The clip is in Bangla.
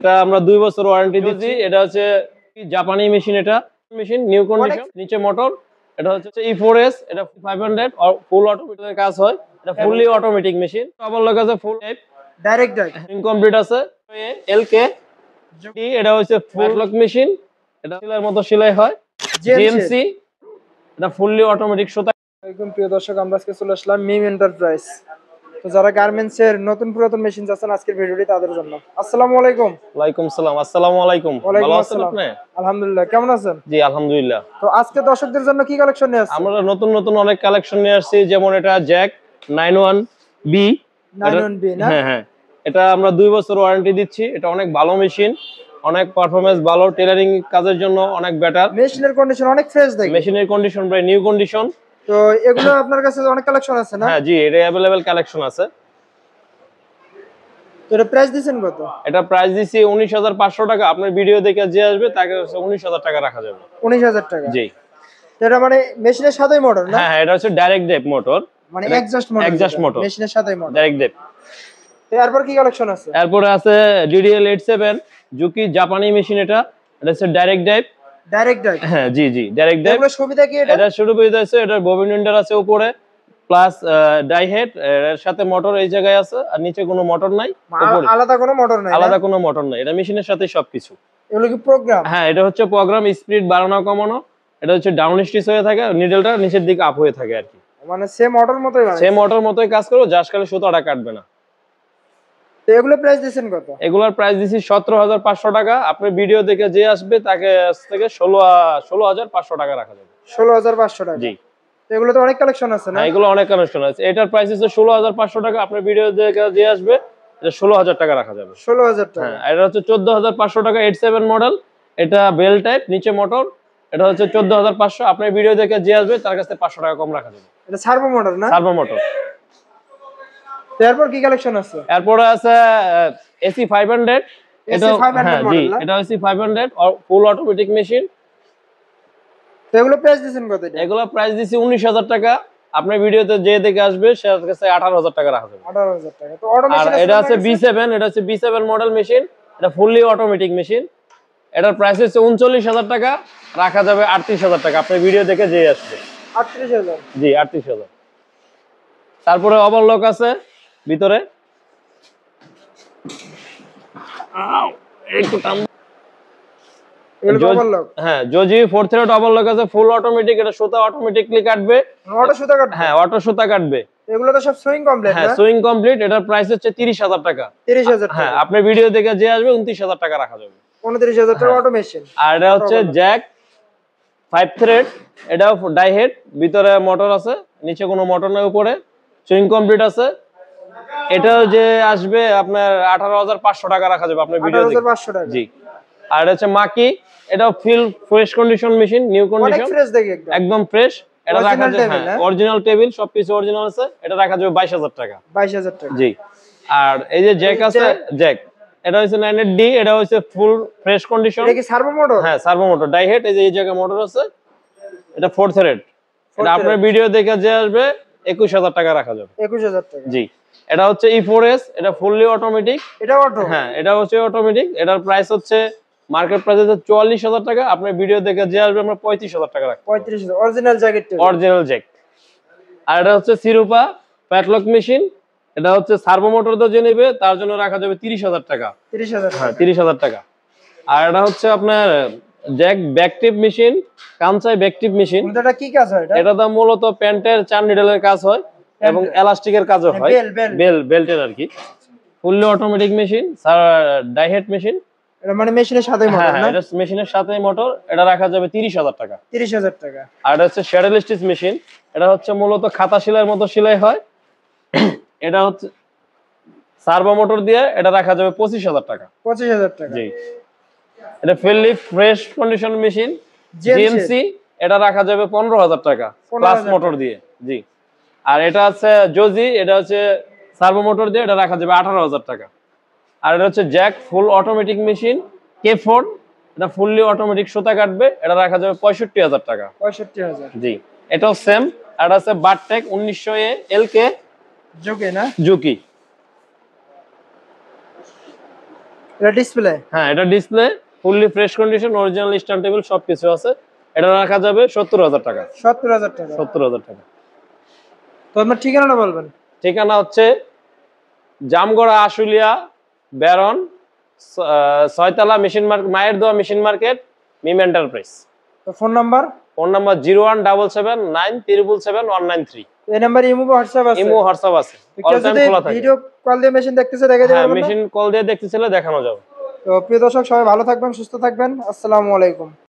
এটা আমরা 2 বছর ওয়ারেন্টি দিচ্ছি। এটা হচ্ছে জাপানি মেশিন, এটা মেশিন নিউ কন্ডিশন, নিচে মোটর। এটা হচ্ছে E4S, এটা 500 ফুল অটোমেটিক কাজ হয়। এটা ফুললি অটোমেটিক মেশিন। আবার লোক আছে ফুল টাইপ ডাইরেক্ট ইনকমপ্লিট আছে LK। এটা হচ্ছে ফুল লক মেশিন, এটা সেলাইয়ের মতো সেলাই হয়। GMC, এটা ফুললি অটোমেটিক সুতা। একদম প্রিয় দর্শক, আমরা আজকে চলে আসলাম মিম এন্টারপ্রাইজ। তো যারা গার্মেন্টস এর নতুন পুরাতন মেশিন চাচ্ছেন আজকের ভিডিওটি তাদের জন্য। আসসালামু আলাইকুম। ওয়ালাইকুম সালাম। আসসালামু আলাইকুম। ভালো আছেন আপনি? আলহামদুলিল্লাহ, কেমন আছেন? জি আলহামদুলিল্লাহ। তো আজকে দর্শকদের জন্য কি কালেকশন নিয়ে আসছেন? আমরা নতুন নতুন অনেক কালেকশন নিয়ে আসছি, যেমন এটা জ্যাক 91B। 91B না? হ্যাঁ হ্যাঁ, এটা আমরা 2 বছর ওয়ারেন্টি দিচ্ছি। এটা অনেক ভালো মেশিন, অনেক পারফরম্যান্স ভালো, টেলারিং কাজের জন্য অনেক বেটার। মেশিনের কন্ডিশন অনেক ফ্রেশ দেখি। মেশিনের কন্ডিশন প্রায় নিউ কন্ডিশন। তো এগুলো আপনার কাছে অনেক কালেকশন আছে না? হ্যাঁ জি, এটা अवेलेबल কালেকশন আছে। তো এটা প্রাইস দিবেন কত? এটা প্রাইস দিছি 19500 টাকা। আপনার ভিডিও দেখে যে আসবে তাকে 19000 টাকা রাখা যাবে। 19000 টাকা? জি। এটা মানে মেশিনের সাথেই মোটর না? হ্যাঁ, এটা হচ্ছে ডাইরেক্ট ড্রাইভ মোটর, মানে এক্সজস্ট মোটর। মেশিনের সাথেই মোটর, ডাইরেক্ট ড্রাইভ। তো এরপর কি কালেকশন আছে? এরপরে আছে DDL 87 জুকি জাপানি মেশিন। এটা হচ্ছে ডাইরেক্ট ড্রাইভ। হ্যাঁ জি জি, ডাইরেক্ট ড্রাইভ। এগুলো সুবিধা কি? এটা সুবিধা আছে, এটা ববিন উইন্ডার আছে উপরে, প্লাস ডাই হেড, এর সাথে মোটর এই জায়গায় আছে, আর নিচে কোনো মোটর নাই। আলাদা কোনো মোটর নাই? আলাদা কোনো মোটর নাই, এটা মেশিনের সাথে সবকিছু। এগুলো কি প্রোগ্রাম? হ্যাঁ, এটা হচ্ছে প্রোগ্রাম, স্পিড বাড়ানো কমানো। এটা হচ্ছে ডাউন স্টিচ হয়ে থাকে, নিডলটা নিচের দিকে আপ হয়ে থাকে আর কি। মানে সেম মোটর মতোই বানায়? সেম মোটর মতোই কাজ করবে, জাস্ট খালি সুতাটা কাটবে না। তো এগুলো প্রাইস দিবেন কত? এগুলোর প্রাইস দিছি 17500 টাকা। আপনি ভিডিও দেখে যে আসবে তাকে থেকে 16500 টাকা রাখা যাবে। 16500 টাকা? জি। তো এগুলো তো অনেক কালেকশন আছে না? এগুলো অনেক কালেকশন আছে। এটার প্রাইস হচ্ছে 16500 টাকা। আপনি ভিডিও দেখে যে আসবে এটা 16000 টাকা রাখা যাবে। 16000 টাকা? হ্যাঁ, এটা হচ্ছে 14500 টাকা 87 মডেল। এটা বেল টাইপ, নিচে মোটর। এটা হচ্ছে 14500। আপনি ভিডিও দেখে যে আসবে তার কাছে 500 টাকা কম রাখা যাবে। এটা সার্ভো মোটর না? Servo motor. এরপর কি কালেকশন আছে? এরপর আছে AC 500। এটা হ্যাঁ জি, এটা হচ্ছে 500 ফুল অটোমেটিক মেশিন। তো এগুলো প্রাইস দিবেন কত? এগুলো প্রাইস দিছি 19000 টাকা। আপনি ভিডিওতে যে দেখে আসবে সে কাছে 18000 টাকা রাখা যাবে। 18000 টাকা। তো অটোমেশন এটা আছে B7, এটা হচ্ছে B7 মডেল মেশিন। এটা ফুললি অটোমেটিক মেশিন। এটার প্রাইস হচ্ছে 39000 টাকা, রাখা যাবে 38000 টাকা। আপনি ভিডিও দেখে যে আসবে। 38000? জি 38000। তারপরে ওভারলক আছে ভিতরে, একটু টান। এগুলো ওভারলক? হ্যাঁ, জজি 4 থ্রেড ওভারলক আছে, ফুল অটোমেটিক। এটা সুতা অটোমেটিকলি কাটবে। অটো সুতা কাটবে? হ্যাঁ, অটো সুতা কাটবে। এগুলো তো সব সুইং কমপ্লিট না? হ্যাঁ, সুইং কমপ্লিট। এটার প্রাইস হচ্ছে 30000 টাকা। 30000 টাকা? হ্যাঁ, আপনি ভিডিও দেখে যে আসবে 29000 টাকা রাখা যাবে। 29000 টাকা অটোমেশন। আর এটা হচ্ছে জ্যাক 5 থ্রেড। এটাও ডাই হেড, ভিতরে মোটর আছে, নিচে কোনো মোটর নাই, উপরে সুইং কমপ্লিট আছে। এটাও যে আসবে আপনার 18500 টাকা রাখা যাবে আপনার ভিডিও দেখে। 18500 টাকা? জি। আর এটা হচ্ছে মাকি। এটাও fresh condition machine, new condition, অনেক ফ্রেশ দেখি, একদম ফ্রেশ। এটা রাখা যাবে, হ্যাঁ অরিজিনাল টেবিল, সবকিছু অরিজিনাল আছে। এটা রাখা যাবে 22000 টাকা। 22000 টাকা? জি। আর এই যে জ্যাক আছে, জ্যাক এটা হচ্ছে 9D। এটা হচ্ছে ফুল ফ্রেশ কন্ডিশন। এটা কি সার্ভো মোটর? হ্যাঁ, সার্ভো মোটর, ডাই হেড। এই যে এই জায়গায় মোটর আছে। এটা 4 থ্রেড। এটা আপনার ভিডিও দেখে যে আসবে 21000 টাকা রাখা যাবে। 21000 টাকা? জি। এটা হচ্ছে E4S, এটা ফুললি অটোমেটিক। এটা অটো? হ্যাঁ, এটা হচ্ছে অটোমেটিক। এটার প্রাইস হচ্ছে মার্কেট প্রাইস হচ্ছে 44000 টাকা। আপনার ভিডিও দেখে যে আসবে আমরা 35000 টাকা রাখবো। 35000? Original jacket? Original jack. আর এটা হচ্ছে সিরুপা প্যাটলক মেশিন। এটা হচ্ছে সার্ভো মোটর দিয়ে যে নেবে তার জন্য রাখা যাবে 30000 টাকা। 30000? হ্যাঁ, 30000 টাকা। আর এটা হচ্ছে আপনার জ্যাক ব্যাকটিভ মেশিন, কামচাই ব্যাকটিভ মেশিন। এটা কি কাজ হয়? এটা তো মূলত প্যান্টের চার নিডলের কাজ হয় এবং এলাস্টিকের কাজও হয়, বেল্টের আর কি। Fully automatic machine, die head machine. এটা মানে মেশিনের সাথেই মোটর না? এটা মেশিনের সাথেই মোটর। এটা রাখা যাবে 30000 টাকা। 30000 টাকা? আর এটা হচ্ছে শ্যাডেল স্টিচ মেশিন। এটা হচ্ছে মূলত খাতা সেলাইয়ের মতো সেলাই হয়। এটা হচ্ছে সার্ভো মোটর দিয়ে, এটা রাখা যাবে 25000 টাকা। 25000 টাকা? জি। এটা fully fresh condition machine, GMC। এটা রাখা যাবে 15000 টাকা প্লাস মোটর দিয়ে। জি। আর এটা আছে জজি, এটা হচ্ছে সার্ভো মোটর দিয়ে, এটা রাখা যাবে 18000 টাকা। আর এটা হচ্ছে Jack full automatic machine K4। এটা ফুললি অটোমেটিক সুতা কাটবে, এটা রাখা যাবে 65000 টাকা। 65000? জি। এটাও সেম। আর এটা আছে বারটেক 1900 LK জুকি না? জুকি। এটা ডিসপ্লে? হ্যাঁ, এটা display, fully fresh condition, original stand table সবকিছু আছে। এটা রাখা যাবে 70,000 টাকা। 70,000 টাকা। 70,000 টাকা। তো আপনার ঠিকানাটা বলবেন। ঠিকানা হচ্ছে জামগড়া আশুলিয়া ব্যারন, ছয়তলা মেশিন মার্কেট, মায়ের দোয়া মেশিন মার্কেট, মিম এন্টারপ্রাইজ। তো ফোন নাম্বার? Phone number 01779771993। এই নাম্বারে ইমো বা হোয়াটসঅ্যাপ আছে? ইমো হোয়াটসঅ্যাপ আছে, অল টাইম খোলা থাকে। ভিডিও কল দিয়ে মেশিন দেখতেছে দেখে দিতে হ্যাঁ, পারবেন না? মেশিন কল দিয়ে দেখতে চাইলে দেখানো যাবে। তো প্রিয় দর্শক, সবাই ভালো থাকবেন, সুস্থ থাকবেন। আসসালামু আলাইকুম।